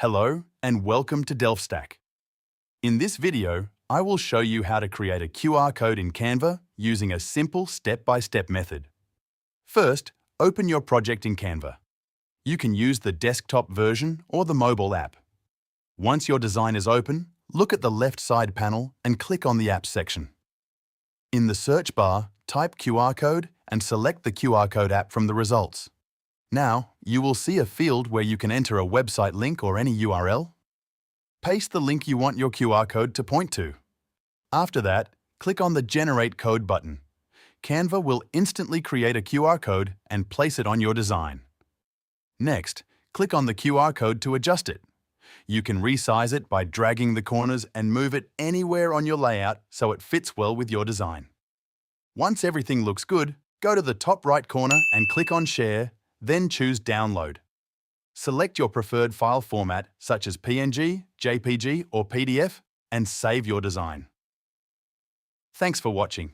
Hello and welcome to DelftStack. In this video, I will show you how to create a QR code in Canva using a simple step-by-step method. First, open your project in Canva. You can use the desktop version or the mobile app. Once your design is open, look at the left side panel and click on the Apps section. In the search bar, type QR code and select the QR code app from the results. Now, you will see a field where you can enter a website link or any URL. Paste the link you want your QR code to point to. After that, click on the Generate Code button. Canva will instantly create a QR code and place it on your design. Next, click on the QR code to adjust it. You can resize it by dragging the corners and move it anywhere on your layout so it fits well with your design. Once everything looks good, go to the top right corner and click on Share, then choose Download. Select your preferred file format such as PNG, JPG or PDF and save your design. Thanks for watching.